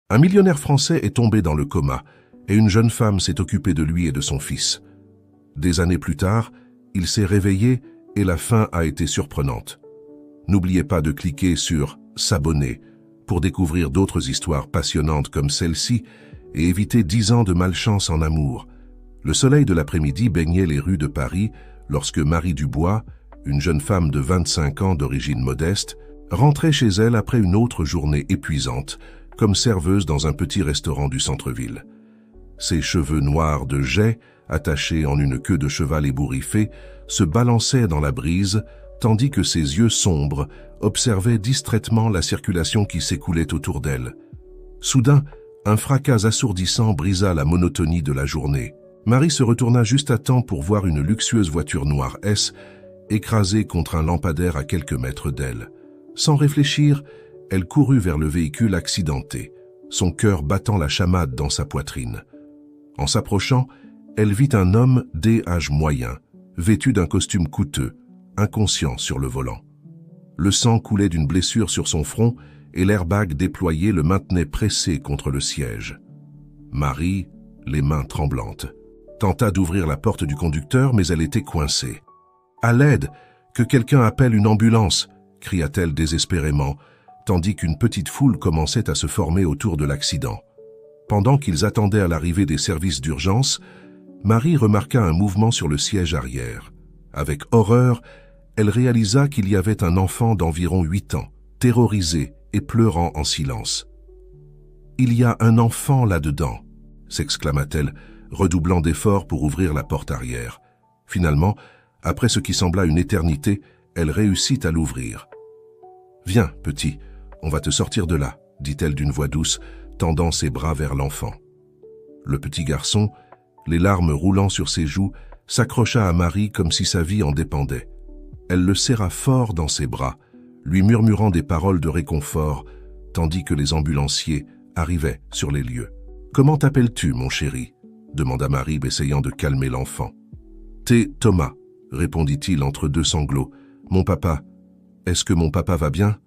Un millionnaire français est tombé dans le coma et une jeune femme s'est occupée de lui et de son fils. Des années plus tard, il s'est réveillé et la fin a été surprenante. N'oubliez pas de cliquer sur « S'abonner » pour découvrir d'autres histoires passionnantes comme celle-ci et éviter 10 ans de malchance en amour. Le soleil de l'après-midi baignait les rues de Paris lorsque Marie Dubois, une jeune femme de 25 ans d'origine modeste, rentrait chez elle après une autre journée épuisante, comme serveuse dans un petit restaurant du centre-ville. Ses cheveux noirs de jais, attachés en une queue de cheval ébouriffée, se balançaient dans la brise, tandis que ses yeux sombres observaient distraitement la circulation qui s'écoulait autour d'elle. Soudain, un fracas assourdissant brisa la monotonie de la journée. Marie se retourna juste à temps pour voir une luxueuse voiture noire S écrasée contre un lampadaire à quelques mètres d'elle. Sans réfléchir, elle courut vers le véhicule accidenté, son cœur battant la chamade dans sa poitrine. En s'approchant, elle vit un homme d'âge moyen, vêtu d'un costume coûteux, inconscient sur le volant. Le sang coulait d'une blessure sur son front et l'airbag déployé le maintenait pressé contre le siège. Marie, les mains tremblantes, tenta d'ouvrir la porte du conducteur, mais elle était coincée. « À l'aide! Que quelqu'un appelle une ambulance !» cria-t-elle désespérément, tandis qu'une petite foule commençait à se former autour de l'accident. Pendant qu'ils attendaient à l'arrivée des services d'urgence, Marie remarqua un mouvement sur le siège arrière. Avec horreur, elle réalisa qu'il y avait un enfant d'environ 8 ans, terrorisé et pleurant en silence. « Il y a un enfant là-dedans !» s'exclama-t-elle, redoublant d'efforts pour ouvrir la porte arrière. Finalement, après ce qui sembla une éternité, elle réussit à l'ouvrir. « Viens, petit, on va te sortir de là », dit-elle d'une voix douce, tendant ses bras vers l'enfant. Le petit garçon, les larmes roulant sur ses joues, s'accrocha à Marie comme si sa vie en dépendait. Elle le serra fort dans ses bras, lui murmurant des paroles de réconfort, tandis que les ambulanciers arrivaient sur les lieux. « Comment t'appelles-tu, mon chéri ?» demanda Marie, essayant de calmer l'enfant. « T'es Thomas », répondit-il entre deux sanglots. « Mon papa, est-ce que mon papa va bien ?»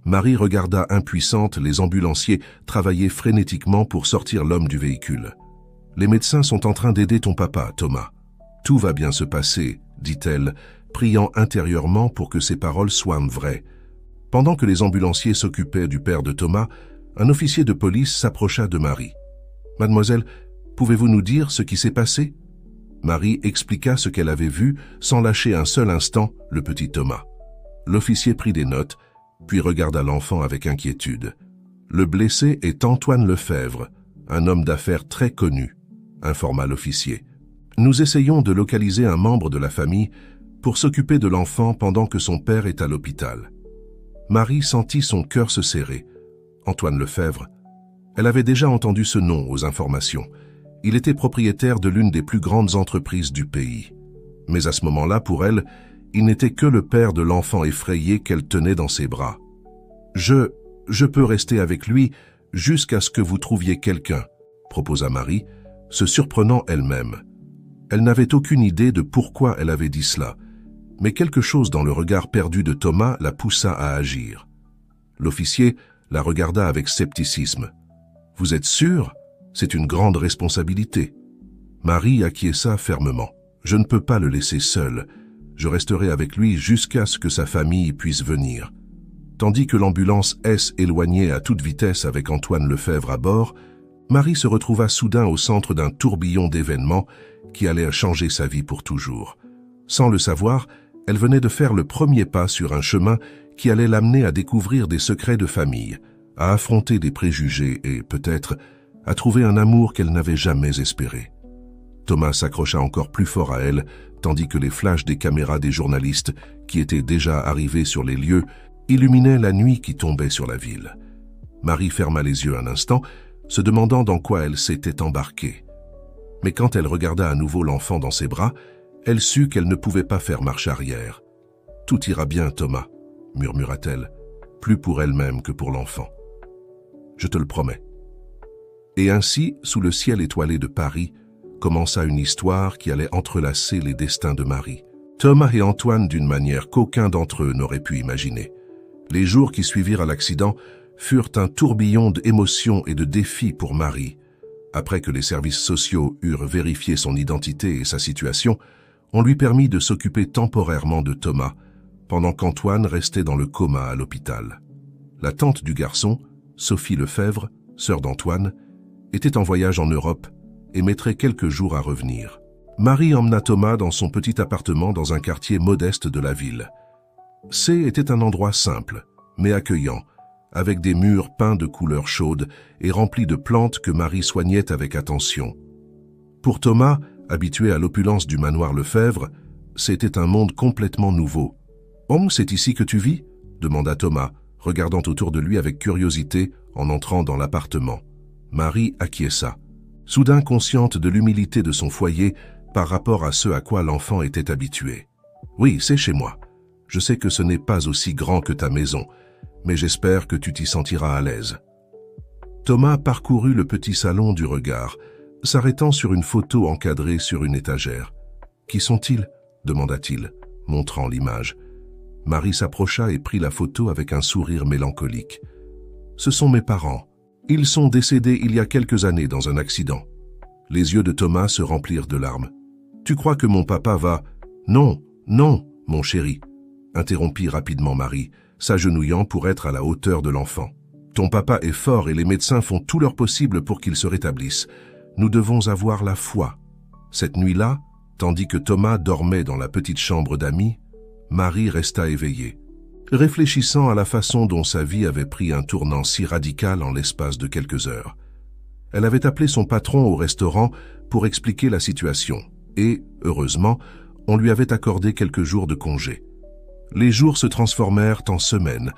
Marie regarda impuissante les ambulanciers travailler frénétiquement pour sortir l'homme du véhicule. « Les médecins sont en train d'aider ton papa, Thomas. Tout va bien se passer, » dit-elle, priant intérieurement pour que ses paroles soient vraies. Pendant que les ambulanciers s'occupaient du père de Thomas, un officier de police s'approcha de Marie. « Mademoiselle, pouvez-vous nous dire ce qui s'est passé ?» Marie expliqua ce qu'elle avait vu sans lâcher un seul instant le petit Thomas. L'officier prit des notes, puis regarda l'enfant avec inquiétude. « Le blessé est Antoine Lefebvre, un homme d'affaires très connu, » informa l'officier. « Nous essayons de localiser un membre de la famille pour s'occuper de l'enfant pendant que son père est à l'hôpital. » Marie sentit son cœur se serrer. Antoine Lefebvre. Elle avait déjà entendu ce nom aux informations. Il était propriétaire de l'une des plus grandes entreprises du pays. Mais à ce moment-là, pour elle, il n'était que le père de l'enfant effrayé qu'elle tenait dans ses bras. « Je peux rester avec lui jusqu'à ce que vous trouviez quelqu'un, » proposa Marie, se surprenant elle-même. Elle n'avait aucune idée de pourquoi elle avait dit cela, mais quelque chose dans le regard perdu de Thomas la poussa à agir. L'officier la regarda avec scepticisme. « Vous êtes sûr ? C'est une grande responsabilité. » Marie acquiesça fermement. « Je ne peux pas le laisser seul. Je resterai avec lui jusqu'à ce que sa famille puisse venir. » Tandis que l'ambulance S éloignait à toute vitesse avec Antoine Lefebvre à bord, Marie se retrouva soudain au centre d'un tourbillon d'événements qui allait changer sa vie pour toujours. Sans le savoir, elle venait de faire le premier pas sur un chemin qui allait l'amener à découvrir des secrets de famille, à affronter des préjugés et, peut-être, à trouver un amour qu'elle n'avait jamais espéré. Thomas s'accrocha encore plus fort à elle, tandis que les flashs des caméras des journalistes, qui étaient déjà arrivés sur les lieux, illuminaient la nuit qui tombait sur la ville. Marie ferma les yeux un instant, se demandant dans quoi elle s'était embarquée. Mais quand elle regarda à nouveau l'enfant dans ses bras, elle sut qu'elle ne pouvait pas faire marche arrière. « Tout ira bien, Thomas », murmura-t-elle, plus pour elle-même que pour l'enfant. « Je te le promets. » Et ainsi, sous le ciel étoilé de Paris, commença une histoire qui allait entrelacer les destins de Marie. Thomas et Antoine d'une manière qu'aucun d'entre eux n'aurait pu imaginer. Les jours qui suivirent à l'accident furent un tourbillon d'émotions et de défis pour Marie. Après que les services sociaux eurent vérifié son identité et sa situation, on lui permit de s'occuper temporairement de Thomas, pendant qu'Antoine restait dans le coma à l'hôpital. La tante du garçon, Sophie Lefebvre, sœur d'Antoine, était en voyage en Europe et mettrait quelques jours à revenir. Marie emmena Thomas dans son petit appartement dans un quartier modeste de la ville. C était un endroit simple, mais accueillant, avec des murs peints de couleurs chaudes et remplis de plantes que Marie soignait avec attention. Pour Thomas, habitué à l'opulence du manoir Lefebvre, c'était un monde complètement nouveau. « Oh, c'est ici que tu vis ?» demanda Thomas, regardant autour de lui avec curiosité en entrant dans l'appartement. Marie acquiesça, soudain consciente de l'humilité de son foyer par rapport à ce à quoi l'enfant était habitué. « Oui, c'est chez moi. Je sais que ce n'est pas aussi grand que ta maison, mais j'espère que tu t'y sentiras à l'aise. » Thomas parcourut le petit salon du regard, s'arrêtant sur une photo encadrée sur une étagère. « Qui sont-ils » demanda-t-il, montrant l'image. Marie s'approcha et prit la photo avec un sourire mélancolique. « Ce sont mes parents. Ils sont décédés il y a quelques années dans un accident. » Les yeux de Thomas se remplirent de larmes. « Tu crois que mon papa va… »« Non, non, mon chéri » interrompit rapidement Marie, s'agenouillant pour être à la hauteur de l'enfant. « Ton papa est fort et les médecins font tout leur possible pour qu'il se rétablisse. Nous devons avoir la foi. » Cette nuit-là, tandis que Thomas dormait dans la petite chambre d'amis, Marie resta éveillée, réfléchissant à la façon dont sa vie avait pris un tournant si radical en l'espace de quelques heures. Elle avait appelé son patron au restaurant pour expliquer la situation et, heureusement, on lui avait accordé quelques jours de congé. Les jours se transformèrent en semaines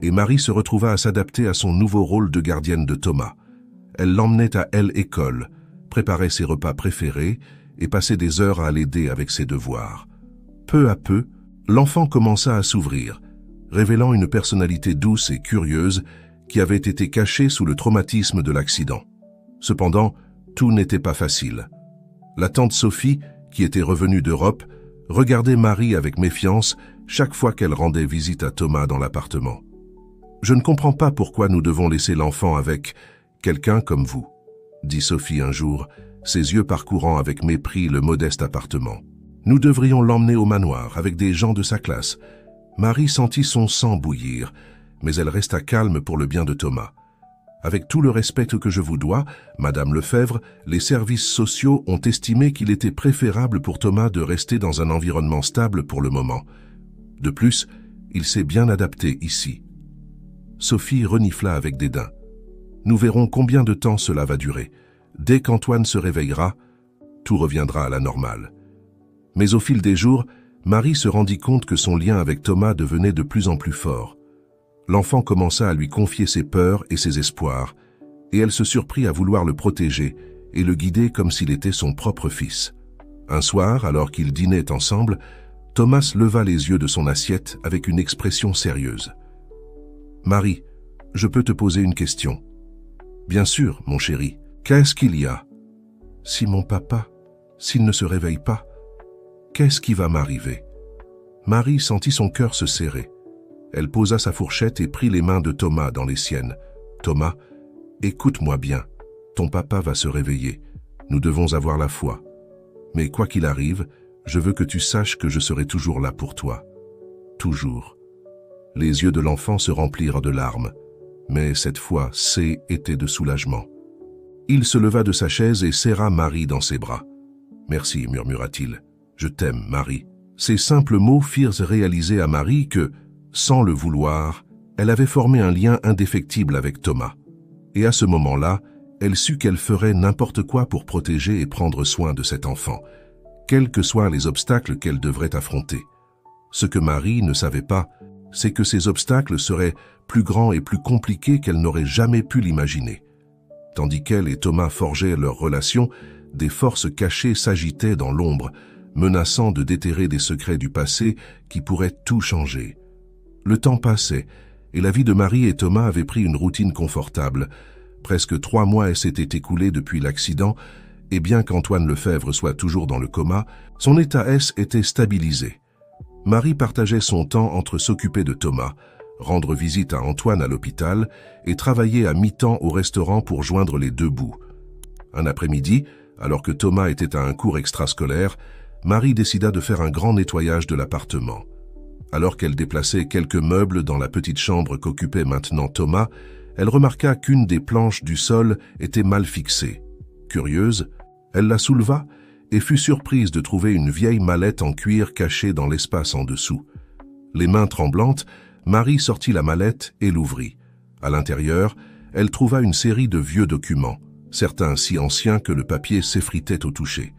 et Marie se retrouva à s'adapter à son nouveau rôle de gardienne de Thomas. Elle l'emmenait à l'école, préparait ses repas préférés et passait des heures à l'aider avec ses devoirs. Peu à peu, l'enfant commença à s'ouvrir, révélant une personnalité douce et curieuse qui avait été cachée sous le traumatisme de l'accident. Cependant, tout n'était pas facile. La tante Sophie, qui était revenue d'Europe, regardait Marie avec méfiance chaque fois qu'elle rendait visite à Thomas dans l'appartement. « Je ne comprends pas pourquoi nous devons laisser l'enfant avec quelqu'un comme vous, » dit Sophie un jour, ses yeux parcourant avec mépris le modeste appartement. « Nous devrions l'emmener au manoir avec des gens de sa classe. » Marie sentit son sang bouillir, mais elle resta calme pour le bien de Thomas. « Avec tout le respect que je vous dois, Madame Lefebvre, les services sociaux ont estimé qu'il était préférable pour Thomas de rester dans un environnement stable pour le moment. De plus, il s'est bien adapté ici. » Sophie renifla avec dédain. « Nous verrons combien de temps cela va durer. Dès qu'Antoine se réveillera, tout reviendra à la normale. » Mais au fil des jours, Marie se rendit compte que son lien avec Thomas devenait de plus en plus fort. L'enfant commença à lui confier ses peurs et ses espoirs, et elle se surprit à vouloir le protéger et le guider comme s'il était son propre fils. Un soir, alors qu'ils dînaient ensemble, Thomas leva les yeux de son assiette avec une expression sérieuse. « Marie, je peux te poser une question. »« Bien sûr, mon chéri. Qu'est-ce qu'il y a ? » ?»« Si mon papa, s'il ne se réveille pas, qu'est-ce qui va m'arriver ?» Marie sentit son cœur se serrer. Elle posa sa fourchette et prit les mains de Thomas dans les siennes. « Thomas, écoute-moi bien. Ton papa va se réveiller. Nous devons avoir la foi. Mais quoi qu'il arrive, je veux que tu saches que je serai toujours là pour toi. Toujours. » Les yeux de l'enfant se remplirent de larmes, mais cette fois, C était de soulagement. Il se leva de sa chaise et serra Marie dans ses bras. « Merci, murmura-t-il. Je t'aime, Marie. » Ces simples mots firent réaliser à Marie que, sans le vouloir, elle avait formé un lien indéfectible avec Thomas. Et à ce moment-là, elle sut qu'elle ferait n'importe quoi pour protéger et prendre soin de cet enfant, quels que soient les obstacles qu'elle devrait affronter. Ce que Marie ne savait pas, c'est que ces obstacles seraient plus grands et plus compliqués qu'elle n'aurait jamais pu l'imaginer. Tandis qu'elle et Thomas forgeaient leur relation, des forces cachées s'agitaient dans l'ombre, menaçant de déterrer des secrets du passé qui pourraient tout changer. Le temps passait, et la vie de Marie et Thomas avait pris une routine confortable. Presque 3 mois s'étaient écoulés depuis l'accident, et bien qu'Antoine Lefebvre soit toujours dans le coma, son état était stabilisé. Marie partageait son temps entre s'occuper de Thomas, rendre visite à Antoine à l'hôpital et travailler à mi-temps au restaurant pour joindre les deux bouts. Un après-midi, alors que Thomas était à un cours extrascolaire, Marie décida de faire un grand nettoyage de l'appartement. Alors qu'elle déplaçait quelques meubles dans la petite chambre qu'occupait maintenant Thomas, elle remarqua qu'une des planches du sol était mal fixée. Curieuse, elle la souleva et fut surprise de trouver une vieille mallette en cuir cachée dans l'espace en dessous. Les mains tremblantes, Marie sortit la mallette et l'ouvrit. À l'intérieur, elle trouva une série de vieux documents, certains si anciens que le papier s'effritait au toucher.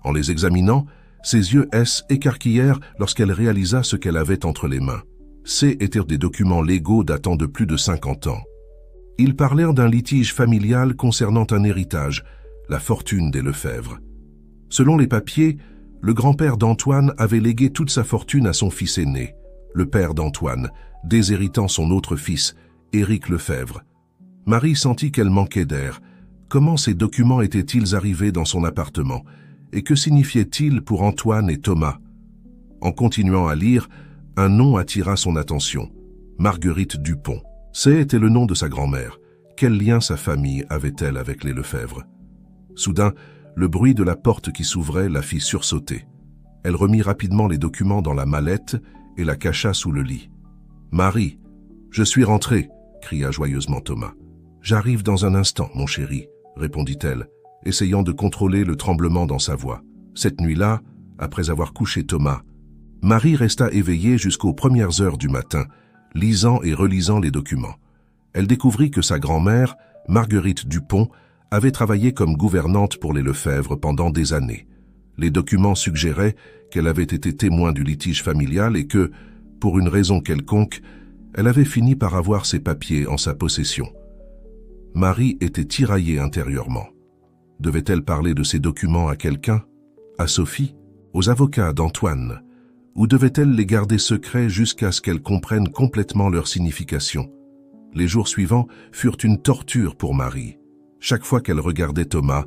En les examinant, ses yeux s'écarquillèrent lorsqu'elle réalisa ce qu'elle avait entre les mains. Ces étaient des documents légaux datant de plus de 50 ans. Ils parlèrent d'un litige familial concernant un héritage, la fortune des Lefebvre. Selon les papiers, le grand-père d'Antoine avait légué toute sa fortune à son fils aîné, le père d'Antoine, déshéritant son autre fils, Éric Lefebvre. Marie sentit qu'elle manquait d'air. Comment ces documents étaient-ils arrivés dans son appartement? Et que signifiaient-ils pour Antoine et Thomas? En continuant à lire, un nom attira son attention. Marguerite Dupont. C'était le nom de sa grand-mère. Quel lien sa famille avait-elle avec les Lefebvre? Soudain, le bruit de la porte qui s'ouvrait la fit sursauter. Elle remit rapidement les documents dans la mallette et la cacha sous le lit. « Marie, je suis rentrée !» cria joyeusement Thomas. « J'arrive dans un instant, mon chéri !» répondit-elle, essayant de contrôler le tremblement dans sa voix. Cette nuit-là, après avoir couché Thomas, Marie resta éveillée jusqu'aux premières heures du matin, lisant et relisant les documents. Elle découvrit que sa grand-mère, Marguerite Dupont, avait travaillé comme gouvernante pour les Lefebvre pendant des années. Les documents suggéraient qu'elle avait été témoin du litige familial et que, pour une raison quelconque, elle avait fini par avoir ses papiers en sa possession. Marie était tiraillée intérieurement. Devait-elle parler de ces documents à quelqu'un? À Sophie? Aux avocats d'Antoine? Ou devait-elle les garder secrets jusqu'à ce qu'elle comprenne complètement leur signification? Les jours suivants furent une torture pour Marie. Chaque fois qu'elle regardait Thomas,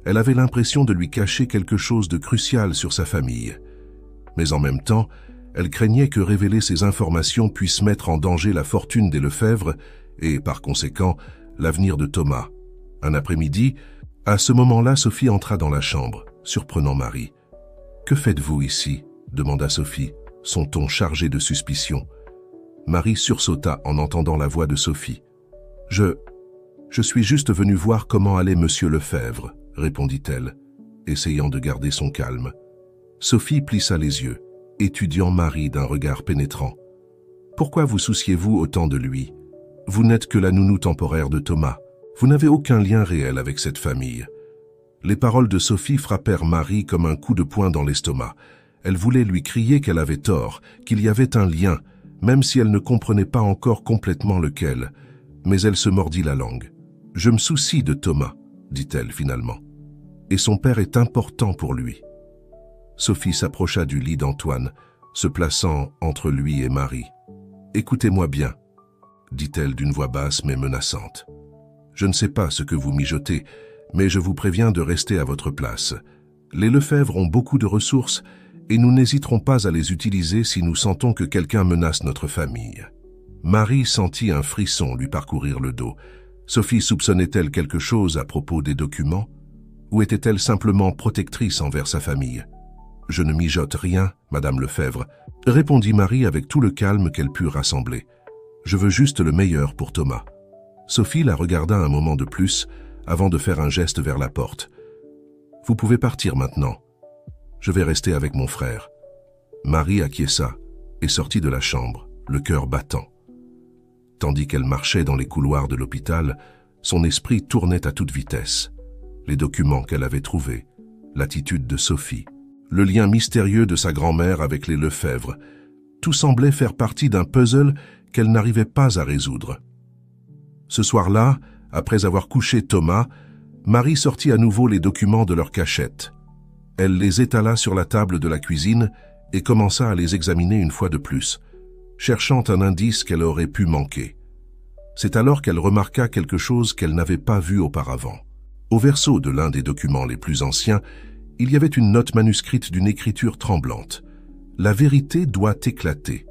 elle avait l'impression de lui cacher quelque chose de crucial sur sa famille. Mais en même temps, elle craignait que révéler ces informations puisse mettre en danger la fortune des Lefebvre et, par conséquent, l'avenir de Thomas. Un après-midi, à ce moment-là, Sophie entra dans la chambre, surprenant Marie. « Que faites-vous ici ?» demanda Sophie, son ton chargé de suspicion. Marie sursauta en entendant la voix de Sophie. « Je suis juste venue voir comment allait Monsieur Lefebvre, » répondit-elle, essayant de garder son calme. Sophie plissa les yeux, étudiant Marie d'un regard pénétrant. « Pourquoi vous souciez-vous autant de lui? Vous n'êtes que la nounou temporaire de Thomas. Vous n'avez aucun lien réel avec cette famille. » Les paroles de Sophie frappèrent Marie comme un coup de poing dans l'estomac. Elle voulait lui crier qu'elle avait tort, qu'il y avait un lien, même si elle ne comprenait pas encore complètement lequel. Mais elle se mordit la langue. « Je me soucie de Thomas, » dit-elle finalement. « Et son père est important pour lui. » Sophie s'approcha du lit d'Antoine, se plaçant entre lui et Marie. « Écoutez-moi bien, » dit-elle d'une voix basse mais menaçante. « Je ne sais pas ce que vous mijotez, mais je vous préviens de rester à votre place. Les Lefebvre ont beaucoup de ressources et nous n'hésiterons pas à les utiliser si nous sentons que quelqu'un menace notre famille. » Marie sentit un frisson lui parcourir le dos. Sophie soupçonnait-elle quelque chose à propos des documents? Ou était-elle simplement protectrice envers sa famille? « Je ne mijote rien, Madame Lefebvre, » répondit Marie avec tout le calme qu'elle put rassembler. « Je veux juste le meilleur pour Thomas. » Sophie la regarda un moment de plus avant de faire un geste vers la porte. « Vous pouvez partir maintenant. Je vais rester avec mon frère. » Marie acquiesça et sortit de la chambre, le cœur battant. Tandis qu'elle marchait dans les couloirs de l'hôpital, son esprit tournait à toute vitesse. Les documents qu'elle avait trouvés, l'attitude de Sophie, le lien mystérieux de sa grand-mère avec les Lefebvre, tout semblait faire partie d'un puzzle qu'elle n'arrivait pas à résoudre. Ce soir-là, après avoir couché Thomas, Marie sortit à nouveau les documents de leur cachette. Elle les étala sur la table de la cuisine et commença à les examiner une fois de plus, cherchant un indice qu'elle aurait pu manquer. C'est alors qu'elle remarqua quelque chose qu'elle n'avait pas vu auparavant. Au verso de l'un des documents les plus anciens, il y avait une note manuscrite d'une écriture tremblante. « La vérité doit éclater.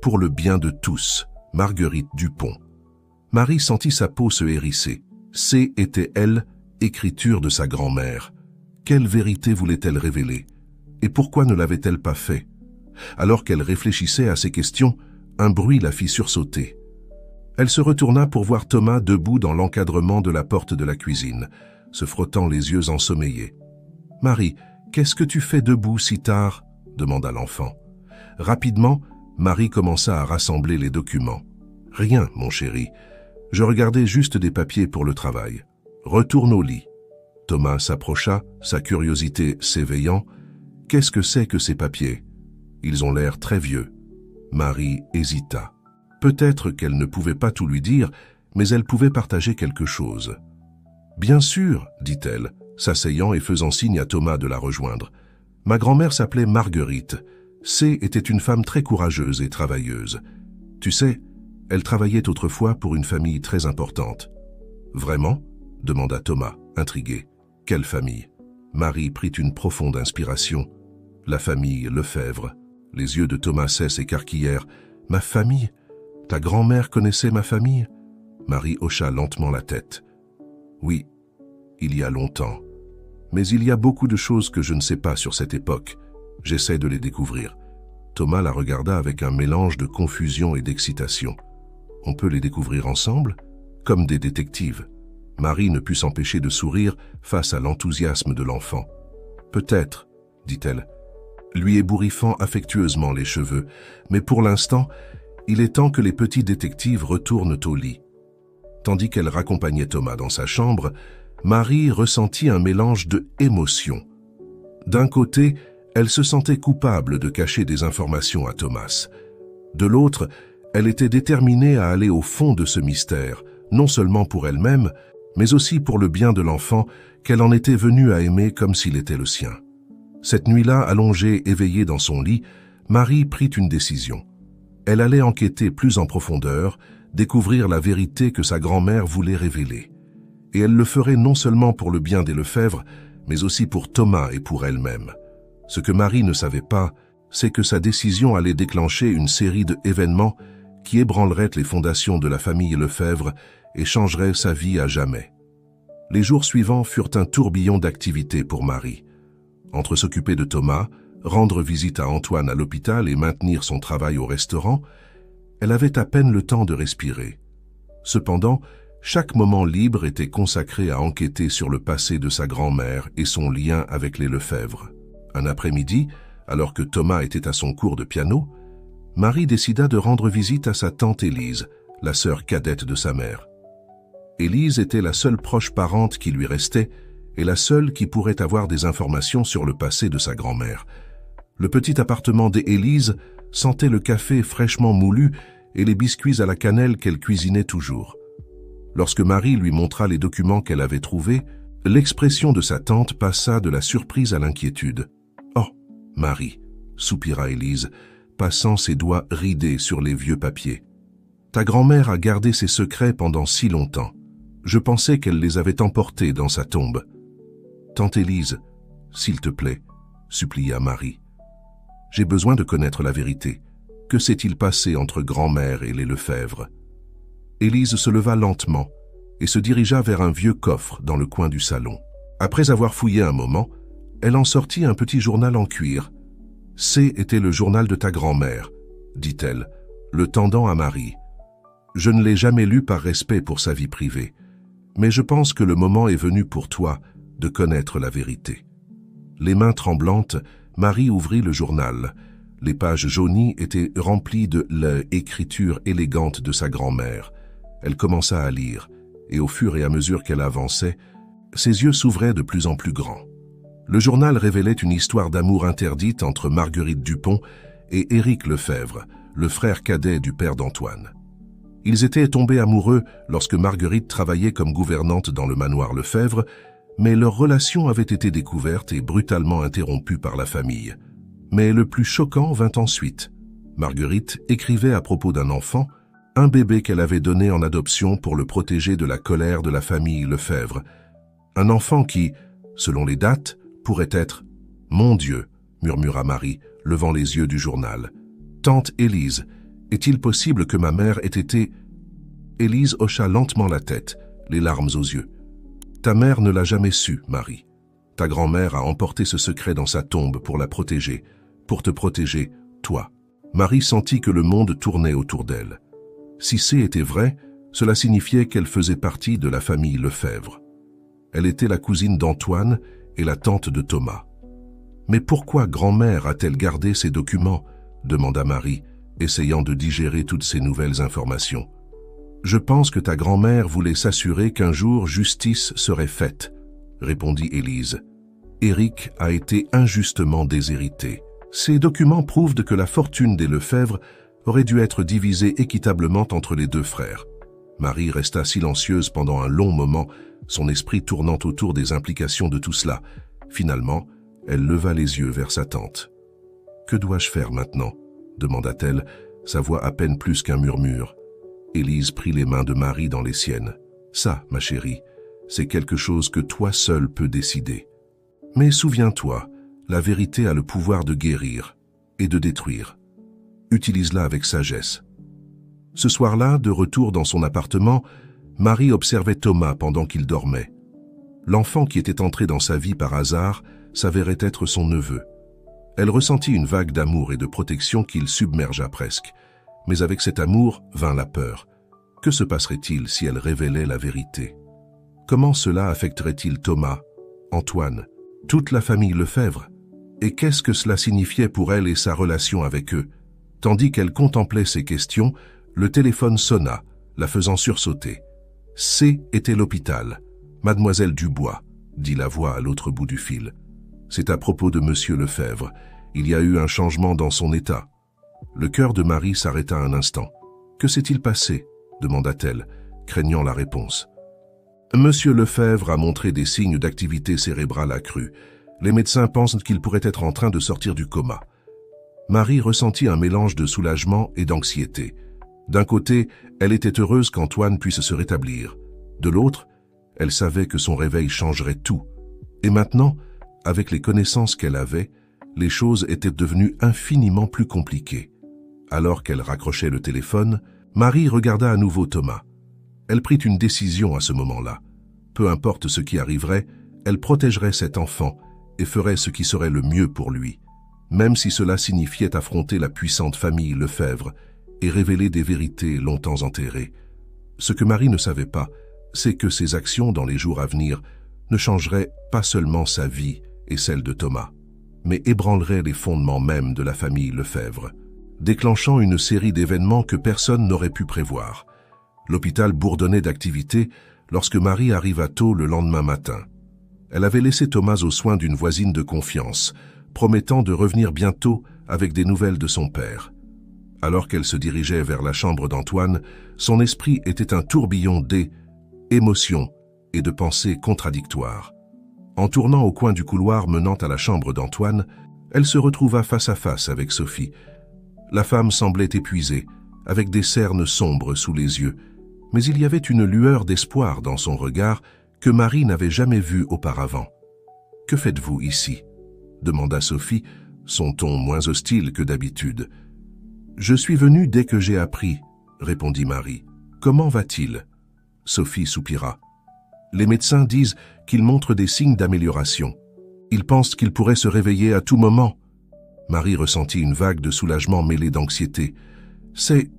Pour le bien de tous. Marguerite Dupont. Marie sentit sa peau se hérisser. C était, elle, écriture de sa grand-mère. Quelle vérité voulait-elle révéler? Et pourquoi ne l'avait-elle pas fait? Alors qu'elle réfléchissait à ces questions, un bruit la fit sursauter. Elle se retourna pour voir Thomas debout dans l'encadrement de la porte de la cuisine, se frottant les yeux ensommeillés. « Marie, qu'est-ce que tu fais debout si tard ?» demanda l'enfant. Rapidement, Marie commença à rassembler les documents. « Rien, mon chéri. Je regardais juste des papiers pour le travail. Retourne au lit. » Thomas s'approcha, sa curiosité s'éveillant. « Qu'est-ce que c'est que ces papiers? Ils ont l'air très vieux. » Marie hésita. Peut-être qu'elle ne pouvait pas tout lui dire, mais elle pouvait partager quelque chose. « Bien sûr, dit-elle, s'asseyant et faisant signe à Thomas de la rejoindre. Ma grand-mère s'appelait Marguerite. C était une femme très courageuse et travailleuse. Tu sais, elle travaillait autrefois pour une famille très importante. »« Vraiment ?» demanda Thomas, intrigué. « Quelle famille ?» Marie prit une profonde inspiration. La famille Lefebvre. Les yeux de Thomas s'écarquillèrent. « Ma famille? Ta grand-mère connaissait ma famille ?» Marie hocha lentement la tête. « Oui, il y a longtemps. Mais il y a beaucoup de choses que je ne sais pas sur cette époque. J'essaie de les découvrir. » Thomas la regarda avec un mélange de confusion et d'excitation. « On peut les découvrir ensemble? Comme des détectives. » Marie ne put s'empêcher de sourire face à l'enthousiasme de l'enfant. « Peut-être, » dit-elle, lui ébouriffant affectueusement les cheveux, « mais pour l'instant, il est temps que les petits détectives retournent au lit. » Tandis qu'elle raccompagnait Thomas dans sa chambre, Marie ressentit un mélange de émotions. D'un côté, elle se sentait coupable de cacher des informations à Thomas. De l'autre, elle était déterminée à aller au fond de ce mystère, non seulement pour elle-même, mais aussi pour le bien de l'enfant qu'elle en était venue à aimer comme s'il était le sien. Cette nuit-là, allongée, éveillée dans son lit, Marie prit une décision. Elle allait enquêter plus en profondeur, découvrir la vérité que sa grand-mère voulait révéler. Et elle le ferait non seulement pour le bien des Lefebvre, mais aussi pour Thomas et pour elle-même. Ce que Marie ne savait pas, c'est que sa décision allait déclencher une série d'événements qui ébranleraient les fondations de la famille Lefebvre et changeraient sa vie à jamais. Les jours suivants furent un tourbillon d'activités pour Marie. Entre s'occuper de Thomas, rendre visite à Antoine à l'hôpital et maintenir son travail au restaurant, elle avait à peine le temps de respirer. Cependant, chaque moment libre était consacré à enquêter sur le passé de sa grand-mère et son lien avec les Lefebvre. Un après-midi, alors que Thomas était à son cours de piano, Marie décida de rendre visite à sa tante Élise, la sœur cadette de sa mère. Élise était la seule proche parente qui lui restait et la seule qui pourrait avoir des informations sur le passé de sa grand-mère. Le petit appartement d'Élise sentait le café fraîchement moulu et les biscuits à la cannelle qu'elle cuisinait toujours. Lorsque Marie lui montra les documents qu'elle avait trouvés, l'expression de sa tante passa de la surprise à l'inquiétude. « Oh, Marie !» soupira Élise, passant ses doigts ridés sur les vieux papiers. « Ta grand-mère a gardé ses secrets pendant si longtemps. Je pensais qu'elle les avait emportés dans sa tombe. »« Tante Élise, s'il te plaît, » supplia Marie. « J'ai besoin de connaître la vérité. Que s'est-il passé entre grand-mère et les Lefebvre ?» Élise se leva lentement et se dirigea vers un vieux coffre dans le coin du salon. Après avoir fouillé un moment, elle en sortit un petit journal en cuir. « C était le journal de ta grand-mère, » dit-elle, le tendant à Marie. « Je ne l'ai jamais lu par respect pour sa vie privée, mais je pense que le moment est venu pour toi de connaître la vérité. » Les mains tremblantes, Marie ouvrit le journal. Les pages jaunies étaient remplies de l'écriture élégante de sa grand-mère. Elle commença à lire, et au fur et à mesure qu'elle avançait, ses yeux s'ouvraient de plus en plus grands. Le journal révélait une histoire d'amour interdite entre Marguerite Dupont et Éric Lefebvre, le frère cadet du père d'Antoine. Ils étaient tombés amoureux lorsque Marguerite travaillait comme gouvernante dans le manoir Lefebvre, mais leur relation avait été découverte et brutalement interrompue par la famille. Mais le plus choquant vint ensuite. Marguerite écrivait à propos d'un enfant, un bébé qu'elle avait donné en adoption pour le protéger de la colère de la famille Lefebvre. Un enfant qui, selon les dates, pourrait être « Mon Dieu !» murmura Marie, levant les yeux du journal. « Tante Élise, Est-il possible que ma mère ait été... Élise hocha lentement la tête, les larmes aux yeux. Ta mère ne l'a jamais su, Marie. Ta grand-mère a emporté ce secret dans sa tombe pour la protéger, pour te protéger, toi. Marie sentit que le monde tournait autour d'elle. Si c'était vrai, cela signifiait qu'elle faisait partie de la famille Lefebvre. Elle était la cousine d'Antoine et la tante de Thomas. Mais pourquoi grand-mère a-t-elle gardé ces documents? Demanda Marie, essayant de digérer toutes ces nouvelles informations. Je pense que ta grand-mère voulait s'assurer qu'un jour justice serait faite, répondit Élise. Éric a été injustement déshérité. Ces documents prouvent que la fortune des Lefebvre aurait dû être divisée équitablement entre les deux frères. Marie resta silencieuse pendant un long moment, son esprit tournant autour des implications de tout cela. Finalement, elle leva les yeux vers sa tante. « Que dois-je faire maintenant ?» demanda-t-elle, sa voix à peine plus qu'un murmure. Élise prit les mains de Marie dans les siennes. « Ça, ma chérie, c'est quelque chose que toi seul peux décider. Mais souviens-toi, la vérité a le pouvoir de guérir et de détruire. Utilise-la avec sagesse. » Ce soir-là, de retour dans son appartement, Marie observait Thomas pendant qu'il dormait. L'enfant qui était entré dans sa vie par hasard s'avérait être son neveu. Elle ressentit une vague d'amour et de protection qui le submergea presque. Mais avec cet amour vint la peur. Que se passerait-il si elle révélait la vérité? Comment cela affecterait-il Thomas, Antoine, toute la famille Lefebvre? Et qu'est-ce que cela signifiait pour elle et sa relation avec eux? Tandis qu'elle contemplait ces questions, le téléphone sonna, la faisant sursauter. « C était l'hôpital. Mademoiselle Dubois, » dit la voix à l'autre bout du fil. « C'est à propos de Monsieur Lefebvre. Il y a eu un changement dans son état. » Le cœur de Marie s'arrêta un instant. « Que s'est-il passé ?» demanda-t-elle, craignant la réponse. « Monsieur Lefebvre a montré des signes d'activité cérébrale accrue. Les médecins pensent qu'il pourrait être en train de sortir du coma. » Marie ressentit un mélange de soulagement et d'anxiété. D'un côté, elle était heureuse qu'Antoine puisse se rétablir. De l'autre, elle savait que son réveil changerait tout. Et maintenant, avec les connaissances qu'elle avait, les choses étaient devenues infiniment plus compliquées. Alors qu'elle raccrochait le téléphone, Marie regarda à nouveau Thomas. Elle prit une décision à ce moment-là. Peu importe ce qui arriverait, elle protégerait cet enfant et ferait ce qui serait le mieux pour lui, même si cela signifiait affronter la puissante famille Lefebvre et révéler des vérités longtemps enterrées. Ce que Marie ne savait pas, c'est que ses actions dans les jours à venir ne changeraient pas seulement sa vie et celle de Thomas, mais ébranleraient les fondements mêmes de la famille Lefebvre, déclenchant une série d'événements que personne n'aurait pu prévoir. L'hôpital bourdonnait d'activité lorsque Marie arriva tôt le lendemain matin. Elle avait laissé Thomas aux soins d'une voisine de confiance, promettant de revenir bientôt avec des nouvelles de son père. Alors qu'elle se dirigeait vers la chambre d'Antoine, son esprit était un tourbillon d'émotions et de pensées contradictoires. En tournant au coin du couloir menant à la chambre d'Antoine, elle se retrouva face à face avec Sophie. La femme semblait épuisée, avec des cernes sombres sous les yeux, mais il y avait une lueur d'espoir dans son regard que Marie n'avait jamais vue auparavant. « Que faites-vous ici ?» demanda Sophie, son ton moins hostile que d'habitude. « Je suis venue dès que j'ai appris, » répondit Marie. « Comment va-t-il » Sophie soupira. « Les médecins disent qu'il montre des signes d'amélioration. Ils pensent qu'il pourrait se réveiller à tout moment. » Marie ressentit une vague de soulagement mêlée d'anxiété. « C'est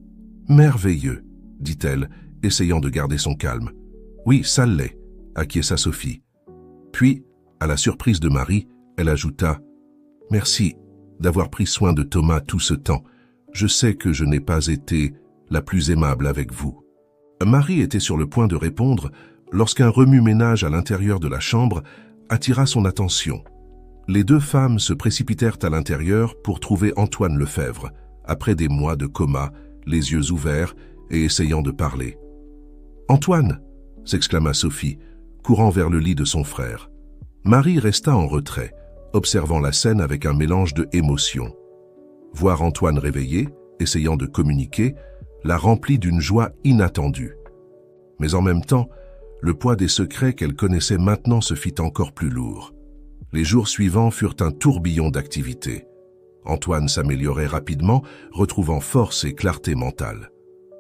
merveilleux, » dit-elle, essayant de garder son calme. « Oui, ça l'est, » acquiesça Sophie. Puis, à la surprise de Marie, elle ajouta « Merci d'avoir pris soin de Thomas tout ce temps. Je sais que je n'ai pas été la plus aimable avec vous. » Marie était sur le point de répondre lorsqu'un remue-ménage à l'intérieur de la chambre attira son attention. Les deux femmes se précipitèrent à l'intérieur pour trouver Antoine Lefebvre, après des mois de coma, les yeux ouverts et essayant de parler. « Antoine !» s'exclama Sophie, courant vers le lit de son frère. Marie resta en retrait, observant la scène avec un mélange de émotions. Voir Antoine réveillé, essayant de communiquer, la remplit d'une joie inattendue. Mais en même temps, le poids des secrets qu'elle connaissait maintenant se fit encore plus lourd. Les jours suivants furent un tourbillon d'activités. Antoine s'améliorait rapidement, retrouvant force et clarté mentale.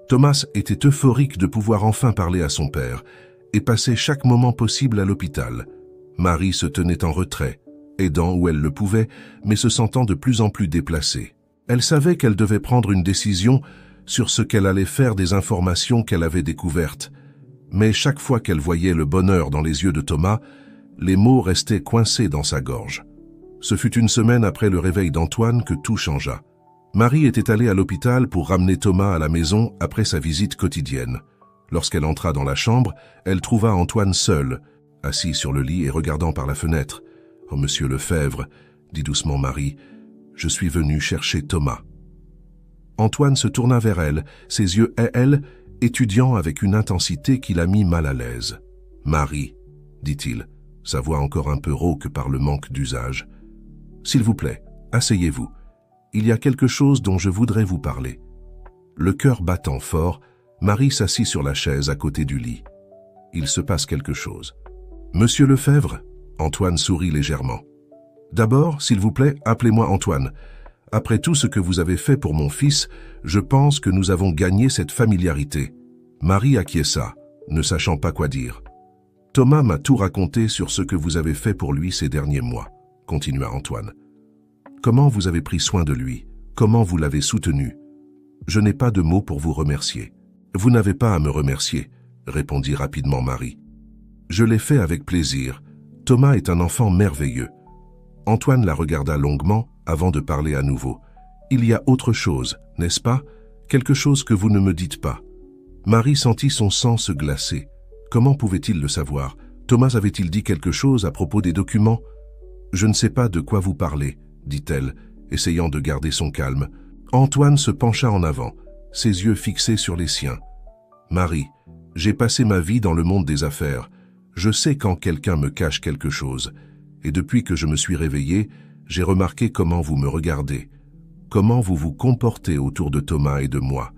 Thomas était euphorique de pouvoir enfin parler à son père et passait chaque moment possible à l'hôpital. Marie se tenait en retrait, aidant où elle le pouvait, mais se sentant de plus en plus déplacée. Elle savait qu'elle devait prendre une décision sur ce qu'elle allait faire des informations qu'elle avait découvertes. Mais chaque fois qu'elle voyait le bonheur dans les yeux de Thomas, les mots restaient coincés dans sa gorge. Ce fut une semaine après le réveil d'Antoine que tout changea. Marie était allée à l'hôpital pour ramener Thomas à la maison après sa visite quotidienne. Lorsqu'elle entra dans la chambre, elle trouva Antoine seul, assis sur le lit et regardant par la fenêtre. « Oh, monsieur Lefebvre, dit doucement Marie, je suis venue chercher Thomas. » Antoine se tourna vers elle, ses yeux et elle, étudiant avec une intensité qui la mit mal à l'aise. « Marie, dit-il, sa voix encore un peu rauque par le manque d'usage. « S'il vous plaît, asseyez-vous. Il y a quelque chose dont je voudrais vous parler. » Le cœur battant fort, Marie s'assit sur la chaise à côté du lit. « Il se passe quelque chose. »« Monsieur Lefebvre ?» Antoine sourit légèrement. « D'abord, s'il vous plaît, appelez-moi Antoine. Après tout ce que vous avez fait pour mon fils, je pense que nous avons gagné cette familiarité. » Marie acquiesça, ne sachant pas quoi dire. « Thomas m'a tout raconté sur ce que vous avez fait pour lui ces derniers mois, » continua Antoine. « Comment vous avez pris soin de lui, comment vous l'avez soutenu. Je n'ai pas de mots pour vous remercier. »« Vous n'avez pas à me remercier, » répondit rapidement Marie. « Je l'ai fait avec plaisir. Thomas est un enfant merveilleux. » Antoine la regarda longuement avant de parler à nouveau. « Il y a autre chose, n'est-ce pas? Quelque chose que vous ne me dites pas. » Marie sentit son sang se glacer. Comment pouvait-il le savoir? Thomas avait-il dit quelque chose à propos des documents? « Je ne sais pas de quoi vous parlez, » dit-elle, essayant de garder son calme. Antoine se pencha en avant, ses yeux fixés sur les siens. « Marie, j'ai passé ma vie dans le monde des affaires. Je sais quand quelqu'un me cache quelque chose. Et depuis que je me suis réveillé, j'ai remarqué comment vous me regardez, comment vous vous comportez autour de Thomas et de moi.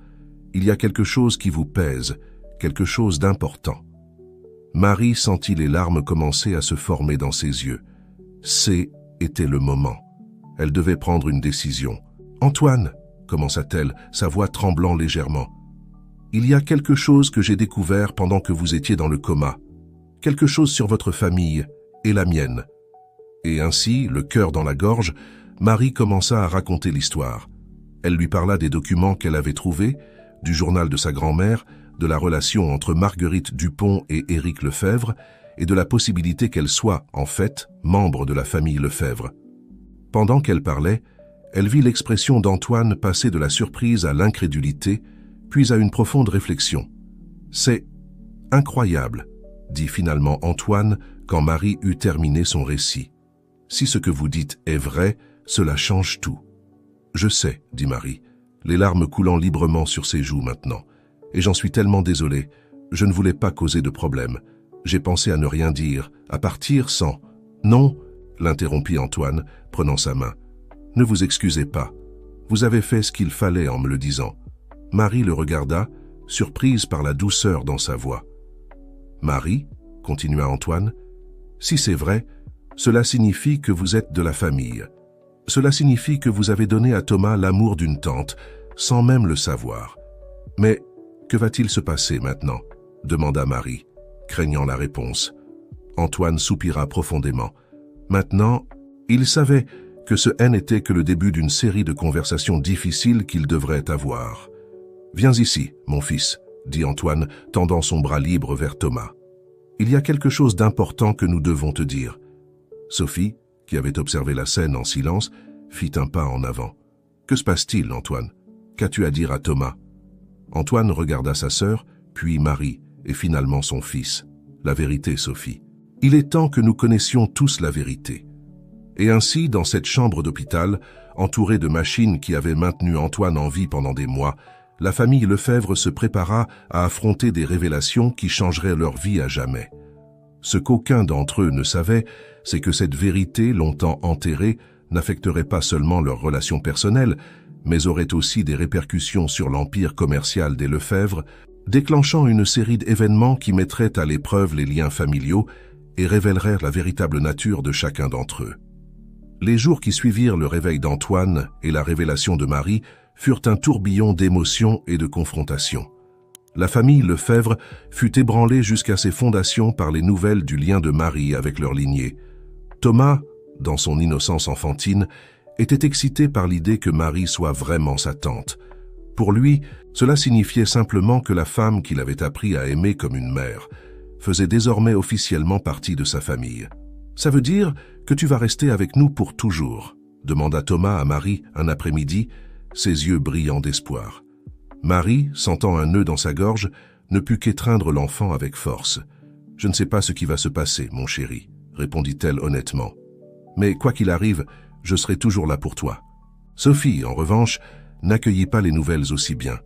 Il y a quelque chose qui vous pèse, quelque chose d'important. » Marie sentit les larmes commencer à se former dans ses yeux. C'était le moment. Elle devait prendre une décision. « Antoine, » commença-t-elle, sa voix tremblant légèrement. « Il y a quelque chose que j'ai découvert pendant que vous étiez dans le coma. Quelque chose sur votre famille et la mienne. » Et ainsi, le cœur dans la gorge, Marie commença à raconter l'histoire. Elle lui parla des documents qu'elle avait trouvés, du journal de sa grand-mère, de la relation entre Marguerite Dupont et Éric Lefebvre, et de la possibilité qu'elle soit, en fait, membre de la famille Lefebvre. Pendant qu'elle parlait, elle vit l'expression d'Antoine passer de la surprise à l'incrédulité, puis à une profonde réflexion. « C'est incroyable, » dit finalement Antoine quand Marie eut terminé son récit. « Si ce que vous dites est vrai, cela change tout. »« Je sais, » dit Marie, les larmes coulant librement sur ses joues maintenant. « Et j'en suis tellement désolée, je ne voulais pas causer de problème. J'ai pensé à ne rien dire, à partir sans... »« Non, » l'interrompit Antoine, prenant sa main. « Ne vous excusez pas. Vous avez fait ce qu'il fallait en me le disant. » Marie le regarda, surprise par la douceur dans sa voix. « Marie, » continua Antoine, « si c'est vrai, cela signifie que vous êtes de la famille. Cela signifie que vous avez donné à Thomas l'amour d'une tante, sans même le savoir. Mais que va-t-il se passer maintenant ?» demanda Marie, craignant la réponse. Antoine soupira profondément. Maintenant, il savait que ce n'était que le début d'une série de conversations difficiles qu'il devrait avoir. « Viens ici, mon fils, » dit Antoine, tendant son bras libre vers Thomas. « Il y a quelque chose d'important que nous devons te dire. » Sophie, qui avait observé la scène en silence, fit un pas en avant. « Que se passe-t-il, Antoine? Qu'as-tu à dire à Thomas ?» Antoine regarda sa sœur, puis Marie, et finalement son fils. « La vérité, Sophie. Il est temps que nous connaissions tous la vérité. » Et ainsi, dans cette chambre d'hôpital, entourée de machines qui avaient maintenu Antoine en vie pendant des mois, la famille Lefebvre se prépara à affronter des révélations qui changeraient leur vie à jamais. Ce qu'aucun d'entre eux ne savait, c'est que cette vérité, longtemps enterrée, n'affecterait pas seulement leurs relations personnelles, mais aurait aussi des répercussions sur l'empire commercial des Lefebvre, déclenchant une série d'événements qui mettraient à l'épreuve les liens familiaux et révéleraient la véritable nature de chacun d'entre eux. Les jours qui suivirent le réveil d'Antoine et la révélation de Marie furent un tourbillon d'émotions et de confrontations. La famille Lefebvre fut ébranlée jusqu'à ses fondations par les nouvelles du lien de Marie avec leur lignée. Thomas, dans son innocence enfantine, était excité par l'idée que Marie soit vraiment sa tante. Pour lui, cela signifiait simplement que la femme qu'il avait appris à aimer comme une mère faisait désormais officiellement partie de sa famille. « Ça veut dire que tu vas rester avec nous pour toujours ?» demanda Thomas à Marie un après-midi, ses yeux brillants d'espoir. Marie, sentant un nœud dans sa gorge, ne put qu'étreindre l'enfant avec force. « Je ne sais pas ce qui va se passer, mon chéri, » répondit-elle honnêtement. « Mais quoi qu'il arrive, je serai toujours là pour toi. » Sophie, en revanche, n'accueillit pas les nouvelles aussi bien.